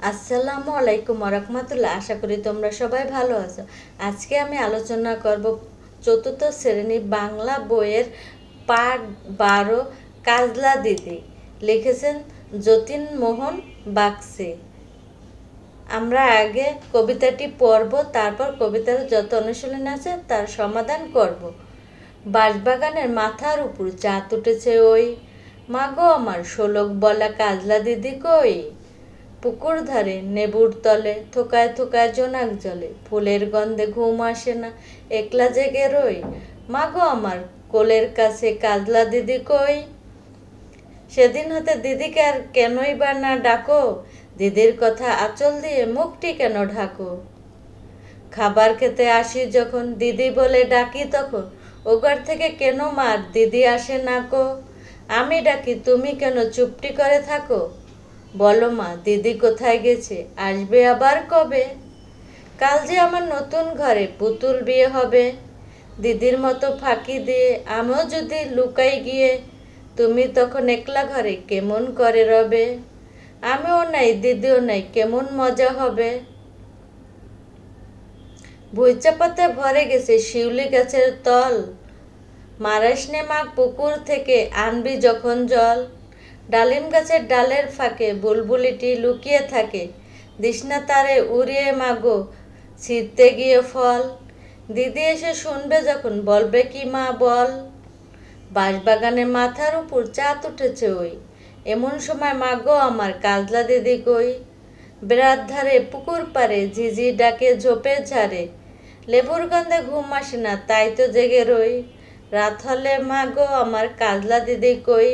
আসসালামু আলাইকুম ওরহমাতুল্লাহ। আশা করি তোমরা সবাই ভালো আছো। আজকে আমি আলোচনা করব চতুর্থ শ্রেণী বাংলা বইয়ের পাঠ 12 কাজলা দিদি। লিখেছেন যতীন মোহন বাগচি। আমরা আগে কবিতাটি পড়ব, তারপর কবিতার যত অনুশীলন আছে তার সমাধান করব। বাঁশবাগানের মাথার উপর চাঁদ উঠেছে ওই, মাগো আমার শোলক বলা কাজলা দিদি কই। পুকুর ধারে নেবুর তলে থোকায় থোকায় জোনাক জলে, ফুলের গন্ধে ঘুম আসে না, একলা জেগে রই। মাগো আমার কোলের কাছে কাজলা দিদি কই। সেদিন হতে দিদিকে আর কেনই বা না ডাকো, দিদির কথা আঁচল দিয়ে মুখটি কেন ঢাকো। খাবার খেতে আসি যখন দিদি বলে ডাকি তখন, ওঘর থেকে কেন মার দিদি আসে না কো। আমি ডাকি তুমি কেন চুপটি করে থাকো, বলো মা দিদি কোথায় গেছে, আসবে আবার কবে। কাল যে আমার নতুন ঘরে পুতুল বিয়ে হবে, দিদির মতো ফাঁকি দিয়ে আমিও যদি লুকাই গিয়ে, তুমি তখন একলা ঘরে কেমন করে রবে। আমিও নাই দিদিও নাই কেমন মজা হবে। ভুইচাপাতে ভরে গেছে শিউলি গাছের তল, মারাসনে মা পুকুর থেকে আনবি যখন জল। ডালিম গাছের ডালের ফাঁকে বুলবুলিটি লুকিয়ে থাকে, দিশনা তারে উড়িয়ে মাগো ছিঁড়তে গিয়ে ফল। দিদি এসে শুনবে যখন বলবে কি মা বল, বাঁশবাগানে মাথার উপর চাঁদ উঠেছে ওই, এমন সময় মাগো আমার কাজলা দিদি কই। বেড়ার ধারে পুকুর পারে ঝিঝি ডাকে ঝোপে ঝাড়ে, লেবুর গন্ধে ঘুম আসে না তাই তো জেগে রই। রাত হলে মাগো আমার কাজলা দিদি কই।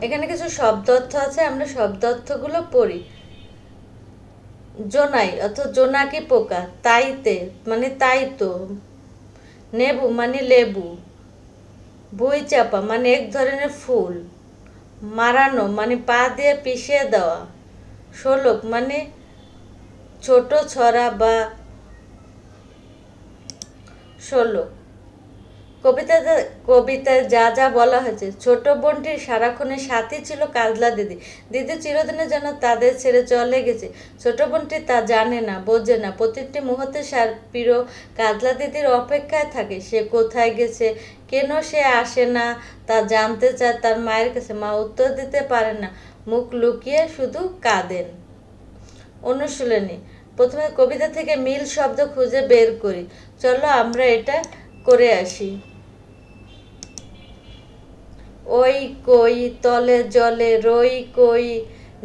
এখানে কিছু শব্দ অর্থ আছে, আমরা শব্দ অর্থগুলো পড়ি। জোনাই অর্থ জোনাকি পোকা, তাইতে মানে তাই তো, নেবু মানে লেবু, ভুঁই চাপা মানে এক ধরনের ফুল, মারানো মানে পা দিয়ে পিষিয়ে দেওয়া, শোলক মানে ছোট ছড়া বা শোলক। কবিতায় যা যা বলা হয়েছে, ছোট বোনটির সারাক্ষণের সাথী ছিল কাজলা দিদি। দিদি চিরদিনের জন্য তাদের ছেড়ে চলে গেছে। ছোট বোনটি তা জানে না, বোঝে না। প্রতিটি মুহূর্তে সার প্রিয় কাজলা দিদির অপেক্ষায় থাকে। সে কোথায় গেছে, কেন সে আসে না তা জানতে চায় তার মায়ের কাছে। মা উত্তর দিতে পারে না, মুখ লুকিয়ে শুধু কাঁদেন। অনুশীলনী, প্রথমে কবিতা থেকে মিল শব্দ খুঁজে বের করি। চলো আমরা এটা করে আসি। ওই কই তলে জলে রই কই,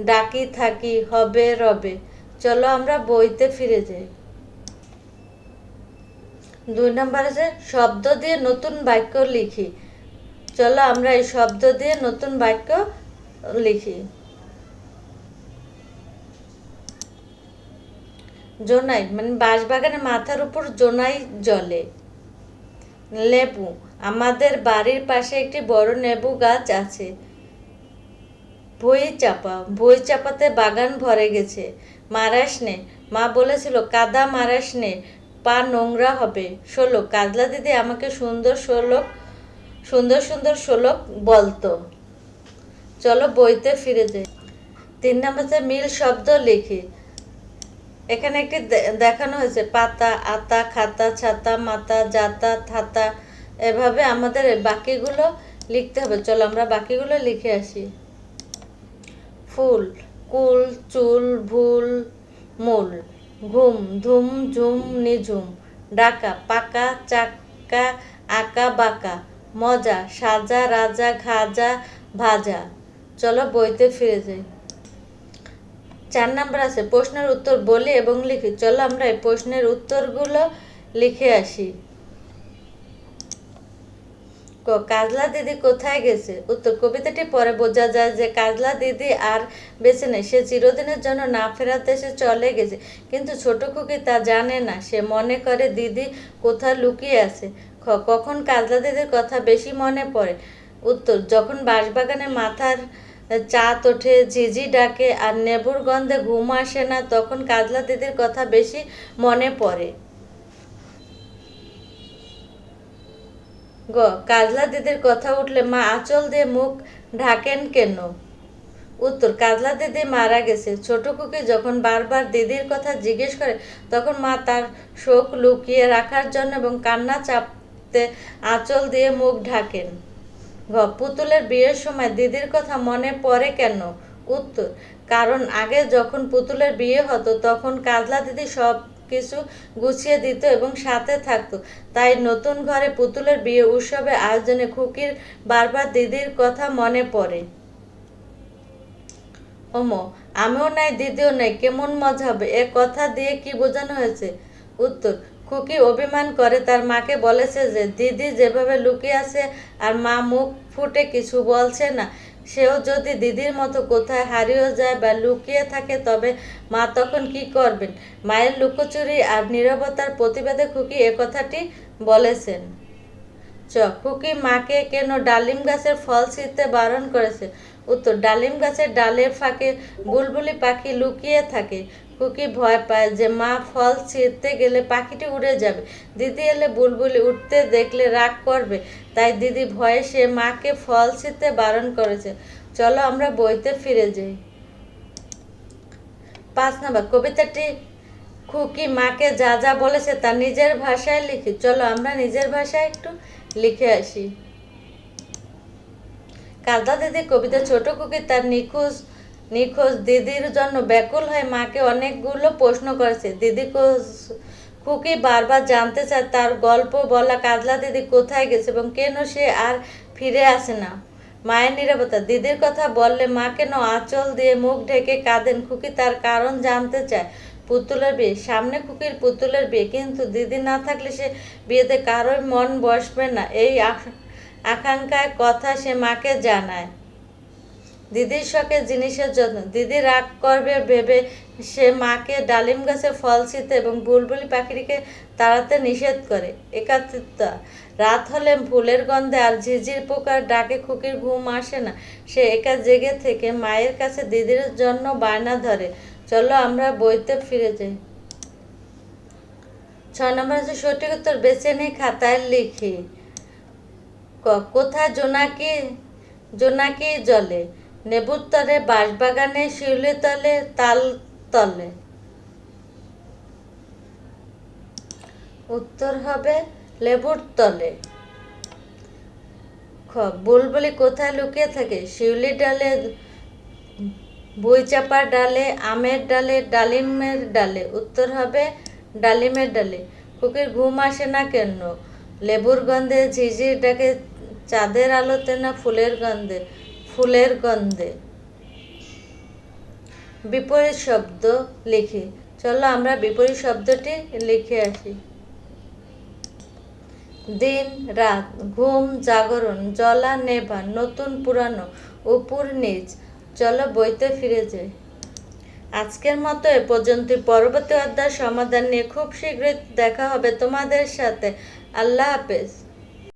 ডাকি থাকি হবে রবে। চলো আমরা বইতে ফিরে যাই। 2 নম্বর আছে শব্দ দিয়ে নতুন বাক্য লিখি। চলো আমরা এই শব্দ দিয়ে নতুন বাক্য লিখি। জোনাই মানে বাঁশবাগানের মাথার উপর জোনাই জ্বলে। লেবু, আমাদের বাড়ির পাশে একটি বড় লেবু গাছ আছে। বই চাপাতে বাগান ভরে গেছে। মারাসনে, মা বলেছিল কাদা মারাসনে, পা নোংরা হবে। শোলক, কাজলা দিদি আমাকে সুন্দর সুন্দর শোলক বলতো। চলো বইতে ফিরে যাই। 3 নম্বরে মিল শব্দ লিখি। এখানে একটি দেখানো হয়েছে পাতা, আতা, খাতা, ছাতা, মাতা, জাতা, থাতা। এভাবে আমাদের বাকিগুলো লিখতে হবে। চলো আমরা বাকিগুলো লিখে আসি। ফুল, কুল, চুল, ভুল, মূল। ঘুম, ধুম, ঝুম, নিঝুম। ডাকা, পাকা, চাকা, আঁকা, বাঁকা। মজা, সাজা, রাজা, খাজা, ভাজা। চলো বইতে ফিরে যাই। 4 নম্বর আছে প্রশ্নের উত্তর বলি এবং লিখি। চলো আমরা এই প্রশ্নের উত্তরগুলো লিখে আসি। কাজলা দিদি কোথায় গেছে? উত্তর, কবিতাটি পরে বোঝা যায় যে কাজলা দিদি আর বেঁচে নেই। সে চিরদিনের জন্য না ফেরার দেশে চলে গেছে, কিন্তু ছোট খুকি তা জানে না। সে মনে করে দিদি কোথায় লুকিয়ে আছে। কখন কাজলা দিদির কথা বেশি মনে পড়ে? উত্তর, যখন বাঁশবাগানের মাথার চাঁদ ওঠে, ঝিঝি ডাকে আর নেবুর গন্ধে ঘুম আসে না, তখন কাজলা দিদির কথা বেশি মনে পড়ে। কাজলা দিদির কথা উঠলে মা আঁচল দিয়ে মুখ ঢাকেন কেন? উত্তর, কাজলা দিদি মারা গেছে। ছোট খুকি যখন বারবার দিদির কথা জিজ্ঞেস করে তখন মা তার শোক লুকিয়ে রাখার জন্য এবং কান্না চাপতে আঁচল দিয়ে মুখ ঢাকেন। পুতুলের বিয়ের সময় দিদির কথা মনে পড়ে কেন? উত্তর, কারণ আগে যখন পুতুলের বিয়ে হতো তখন কাজলা দিদি সব কিছু গুছিয়ে দিত এবং সাথে থাকতো, তাই নতুন ঘরে পুতুলের বিয়ে উৎসবে আয়োজনে খুকির বারবার দিদির কথা মনে পড়ে। ওমো, আমিও নাই দিদিও নাই, কেমন মজা হবে, এ কথা দিয়ে কি বোঝানো হয়েছে? উত্তর, খুকি অভিমান করে তার মাকে বলেছে যে দিদি যেভাবে লুকিয়ে আছে আর মা মুখ ফুটে কিছু বলছে না, সেও যদি দিদির মতো কোথায় হারিয়ে যায় বা লুকিয়ে থাকে তবে মা তখন কি করবেন? মায়ের লুকোচুরি আর নীরবতার প্রতিবাদে খুকি এ কথাটি বলেছেন। খুকি মাকে কেন ডালিম গাছের ফল ছিঁড়তে বারণ করেছে? উত্তর, ডালিম গাছের ডালের ফাঁকে বুলবুলি পাখি লুকিয়ে থাকে। খুকি ভয় পায় যে মা ফল ছিঁড়তে গেলে পাখিটি উড়ে যাবে, দিদি এলে বুলবুলি উঠতে দেখলে রাগ করবে, তাই দিদি ভয়ে সে মাকে ফল ছিঁড়তে বারণ করেছে। চলো আমরা বইতে ফিরে যাই। 5 নম্বর, কবিতাটি খুকি মাকে যা যা বলেছে তা নিজের ভাষায় লিখি। চলো আমরা নিজের ভাষায় একটু লিখে আসি। কাজলা দিদি কবিতা। ছোট খুকি তার নিখোঁজ নিখোঁজ দিদির জন্য ব্যাকুল হয়ে মাকে অনেকগুলো প্রশ্ন করেছে। দিদি খুকি বারবার জানতে চায় তার গল্প বলা কাজলা দিদি কোথায় গেছে এবং কেন সে আর ফিরে আসে না। মায়ের নীরবতা। দিদির কথা বললে মা কেন আঁচল দিয়ে মুখ ঢেকে কাঁদেন? খুকি তার কারণ জানতে চায়। পুতুলের বিয়ে। সামনে খুকির পুতুলের বিয়ে, কিন্তু দিদি না থাকলে সে বিয়েতে কারোর মন বসবে না, এই আকাঙ্ক্ষায় কথা সে মাকে জানায়। দিদির শখের জিনিসের যত্ন। দিদি রাগ করবে ভেবে সে মাকে ডালিম গাছে ফল ছিঁড়তে এবং বুলবুলি পাখিটিকে তাড়াতে নিষেধ করে। একাত্মতা। রাত হলে ফুলের গন্ধে আর ঝিঝির পোকার ডাকে খুকির ঘুম আসে না, সে একা জেগে থেকে মায়ের কাছে দিদির জন্য বায়না ধরে। চলো আমরা বইতে ফিরে যাই। 6 নম্বর হচ্ছে সঠিক উত্তর বেছে নিয়ে খাতায় লিখি। কোথায় জোনাকি জোনাকি জলে? নেবুর তলে, বাঁশবাগানে, শিউলি তলে, তাল তলে। উত্তর হবে লেবুর তলে। বুলবুলি কোথায় লুকিয়ে থাকে? শিউলি ডালে, বইচাপার ডালে, আমের ডালে, ডালিমের ডালে। উত্তর হবে ডালিমের ডালে। খুকির ঘুম আসে না কেন? লেবুর গন্ধে, ঝিঝির ডাকে, চাঁদের আলোতে না ফুলের গন্ধে? ফুলের গন্ধে। বিপরীত শব্দ লিখি। চলো আমরা বিপরীত শব্দটি লিখে আসি। দিন রাত, ঘুম জাগরণ, জ্বলা নেভা, নতুন পুরানো, উপর নিচ। চলো বইতে ফিরে যাই। আজকের মতো এ পর্যন্ত। পরবর্তী অধ্যায় সমাধান নিয়ে খুব শীঘ্রই দেখা হবে তোমাদের সাথে। আল্লাহ হাফেজ।